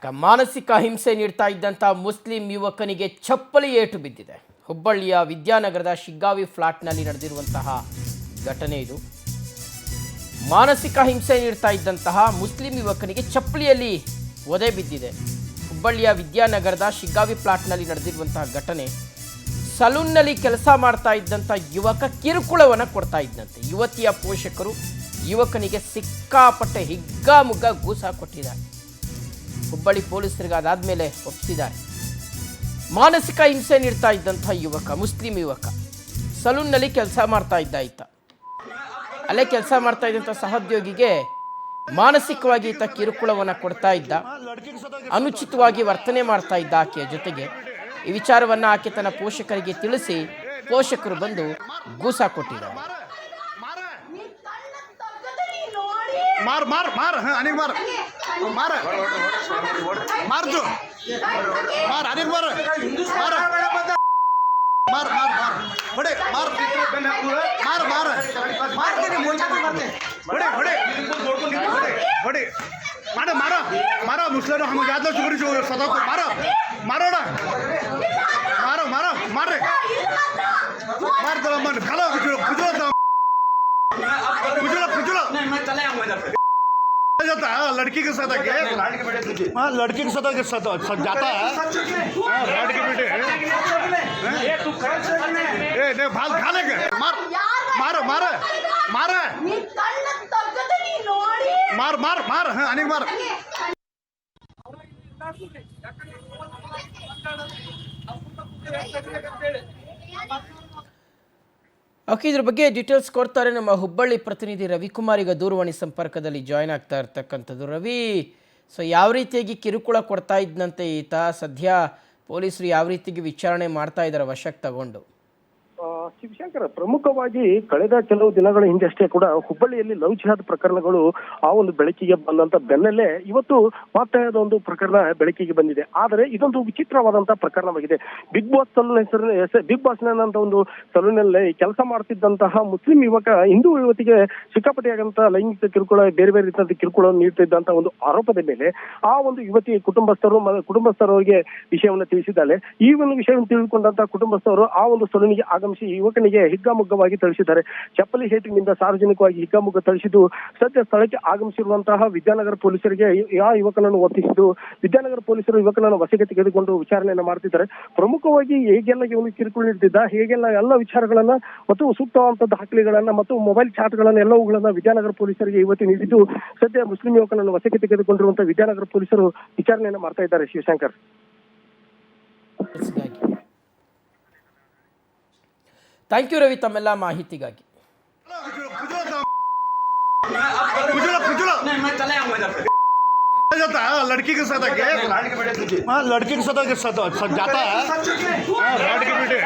ಮಾನಸಿಕ ಹಿಂಸೆ ನೀಡ್ತಾ ಇದ್ದಂಥ ಮುಸ್ಲಿಂ ಯುವಕನಿಗೆ ಚಪ್ಪಲಿ ಏಟು ಬಿದ್ದಿದೆ. ಹುಬ್ಬಳ್ಳಿಯ ವಿದ್ಯಾನಗರದ ಶಿಗ್ಗಾವಿ ಫ್ಲಾಟ್ನಲ್ಲಿ ನಡೆದಿರುವಂತಹ ಘಟನೆ ಇದು. ಮಾನಸಿಕ ಹಿಂಸೆ ನೀಡ್ತಾ ಇದ್ದಂತಹ ಮುಸ್ಲಿಂ ಯುವಕನಿಗೆ ಚಪ್ಪಲಿಯಲ್ಲಿ ಒದೆ ಬಿದ್ದಿದೆ. ಹುಬ್ಬಳ್ಳಿಯ ವಿದ್ಯಾನಗರದ ಶಿಗ್ಗಾವಿ ಫ್ಲಾಟ್ನಲ್ಲಿ ನಡೆದಿರುವಂತಹ ಘಟನೆ. ಸಲೂನ್ನಲ್ಲಿ ಕೆಲಸ ಮಾಡ್ತಾ ಇದ್ದಂಥ ಯುವಕ ಕಿರುಕುಳವನ್ನು ಕೊಡ್ತಾ ಇದ್ದಂತೆ. ಯುವತಿಯ ಪೋಷಕರು ಯುವಕನಿಗೆ ಸಿಕ್ಕಾಪಟ್ಟೆ ಹಿಗ್ಗಾಮುಗ್ಗ ಗೂಸ ಕೊಟ್ಟಿದ್ದಾರೆ. ಹುಬ್ಬಳ್ಳಿ ಪೊಲೀಸರಿಗೆ ಅದಾದ್ಮೇಲೆ ಒಪ್ಪಿಸಿದ್ದಾರೆ. ಮಾನಸಿಕ ಹಿಂಸೆ ನೀಡ್ತಾ ಇದ್ದಂಥ ಯುವಕ, ಮುಸ್ಲಿಂ ಯುವಕ, ಸಲೂನ್ನಲ್ಲಿ ಕೆಲಸ ಮಾಡ್ತಾ ಇದ್ದ. ಅಲ್ಲೇ ಕೆಲಸ ಮಾಡ್ತಾ ಇದ್ದಂಥ ಸಹೋದ್ಯೋಗಿಗೆ ಮಾನಸಿಕವಾಗಿ ಈತ ಕಿರುಕುಳವನ್ನು ಕೊಡ್ತಾ ಇದ್ದ, ಅನುಚಿತವಾಗಿ ವರ್ತನೆ ಮಾಡ್ತಾ ಇದ್ದ ಆಕೆಯ ಜೊತೆಗೆ. ಈ ವಿಚಾರವನ್ನು ಆಕೆ ತನ್ನ ಪೋಷಕರಿಗೆ ತಿಳಿಸಿ ಪೋಷಕರು ಬಂದು ಗೂಸ ಕೊಟ್ಟಿದ್ದಾರೆ. मार मार मार हाँ अनेक मार मार मार जो मार अनेक मार मार मार मार मार बड़े मार मार मार मार के बड़े बड़े बड़े मारा मारा मारा मुस्लिम हम याद लो चुगरी चुगरी सदा को मारो मारो ना मारो मारो मार मार तो मन खालो कुछ जाता है लड़की के साथ हाँ लड़की के साथ जाता है राड के बेटे नहीं भाग खा लेंगे मार मारो मारो मारो मार मार मार हाँ अनेक मार ಓಕೆ, ಇದ್ರ ಬಗ್ಗೆ ಡೀಟೇಲ್ಸ್ ಕೊಡ್ತಾರೆ ನಮ್ಮ ಹುಬ್ಬಳ್ಳಿ ಪ್ರತಿನಿಧಿ ರವಿಕುಮಾರ್. ಈಗ ದೂರವಾಣಿ ಸಂಪರ್ಕದಲ್ಲಿ ಜಾಯ್ನ್ ಆಗ್ತಾ ಇರ್ತಕ್ಕಂಥದ್ದು. ರವಿ, ಸೊ ಯಾವ ರೀತಿಯಾಗಿ ಕಿರುಕುಳ ಕೊಡ್ತಾ ಇದ್ದಂತೆ ಈತ? ಸದ್ಯ ಪೊಲೀಸರು ಯಾವ ರೀತಿಯಾಗಿ ವಿಚಾರಣೆ ಮಾಡ್ತಾ ಇದ್ದಾರೆ ವಶಕ್ಕೆ ತಗೊಂಡು? ಶಿವಶಂಕರ್, ಪ್ರಮುಖವಾಗಿ ಕಳೆದ ಕೆಲವು ದಿನಗಳ ಹಿಂದಷ್ಟೇ ಕೂಡ ಹುಬ್ಬಳ್ಳಿಯಲ್ಲಿ ಲವ್ ಜಿಹಾದ್ ಪ್ರಕರಣಗಳು ಆ ಒಂದು ಬೆಳಕಿಗೆ ಬಂದಂತ ಬೆನ್ನಲ್ಲೇ ಇವತ್ತು ಮತ್ತೆ ಒಂದು ಪ್ರಕರಣ ಬೆಳಕಿಗೆ ಬಂದಿದೆ. ಆದರೆ ಇದೊಂದು ವಿಚಿತ್ರವಾದಂತಹ ಪ್ರಕರಣವಾಗಿದೆ. ಬಿಗ್ ಬಾಸ್ ಸಲೂನ್ ಹೆಸರು ಬಿಗ್ ಬಾಸ್ ಅಂತ ಒಂದು ಸಲೂನಲ್ಲಿ ಕೆಲಸ ಮಾಡ್ತಿದ್ದಂತಹ ಮುಸ್ಲಿಂ ಯುವಕ ಹಿಂದೂ ಯುವತಿಗೆ ಸಿಕ್ಕಾಪಟ್ಟೆಯಾದಂತಹ ಲೈಂಗಿಕ ಕಿರುಕುಳ, ಬೇರೆ ಬೇರೆ ರೀತಿಯ ಕಿರುಕುಳ ನೀಡ್ತಿದ್ದಂತಹ ಒಂದು ಆರೋಪದ ಮೇಲೆ ಆ ಒಂದು ಯುವತಿ ಕುಟುಂಬಸ್ಥರವರಿಗೆ ವಿಷಯವನ್ನು ತಿಳಿಸಿದ್ದಾಳೆ. ಈ ಒಂದು ವಿಷಯವನ್ನು ತಿಳಿದುಕೊಂಡಂತಹ ಕುಟುಂಬಸ್ಥರು ಆ ಒಂದು ಸಲೂನಿಗೆ ಆಗಮಿಸಿ ಯುವಕನಿಗೆ ಹಿಗ್ಗಾಮುಗ್ಗವಾಗಿ ಥಳಿಸಿದ್ದಾರೆ. ಚಪ್ಪಲಿ ಹೇಟಿನಿಂದ ಸಾರ್ವಜನಿಕವಾಗಿ ಹಿಗ್ಗಾಮುಗ್ಗ ಥಳಿಸಿದ್ದು ಸದ್ಯ ಸ್ಥಳಕ್ಕೆ ಆಗಮಿಸಿರುವಂತಹ ವಿದ್ಯಾನಗರ ಪೊಲೀಸರಿಗೆ ಆ ಯುವಕನನ್ನು ಒಪ್ಪಿಸಿದ್ದು ವಿದ್ಯಾನಗರ ಪೊಲೀಸರು ಯುವಕನನ್ನು ವಶಕ್ಕೆ ತೆಗೆದುಕೊಂಡು ವಿಚಾರಣೆಯನ್ನು ಮಾಡ್ತಿದ್ದಾರೆ. ಪ್ರಮುಖವಾಗಿ ಹೇಗೆಲ್ಲ ಇವನು ಕಿರುಕುಳ ನೀಡುತ್ತಿದ್ದ, ಹೇಗೆಲ್ಲ ಎಲ್ಲ ವಿಚಾರಗಳನ್ನ ಮತ್ತು ಸೂಕ್ತವಾದಂತಹ ದಾಖಲೆಗಳನ್ನ ಮತ್ತು ಮೊಬೈಲ್ ಚಾಟ್ಗಳನ್ನ ಎಲ್ಲವುಗಳನ್ನ ವಿದ್ಯಾನಗರ ಪೊಲೀಸರಿಗೆ ಇವತ್ತು ನೀಡಿದ್ದು ಸದ್ಯ ಮುಸ್ಲಿಂ ಯುವಕನನ್ನು ವಶಕ್ಕೆ ತೆಗೆದುಕೊಂಡಿರುವಂತಹ ವಿದ್ಯಾನಗರ ಪೊಲೀಸರು ವಿಚಾರಣೆಯನ್ನು ಮಾಡ್ತಾ ಇದ್ದಾರೆ. ಶಿವಶಂಕರ್, ಥ್ಯಾಂಕ್ ಯು ರವಿ, ತಮ್ಮೆಲ್ಲ ಮಾಹಿತಿಗಾಗಿ. जाता है लड़की के साथ हाँ लड़की के साथ जाता है राड के बेटे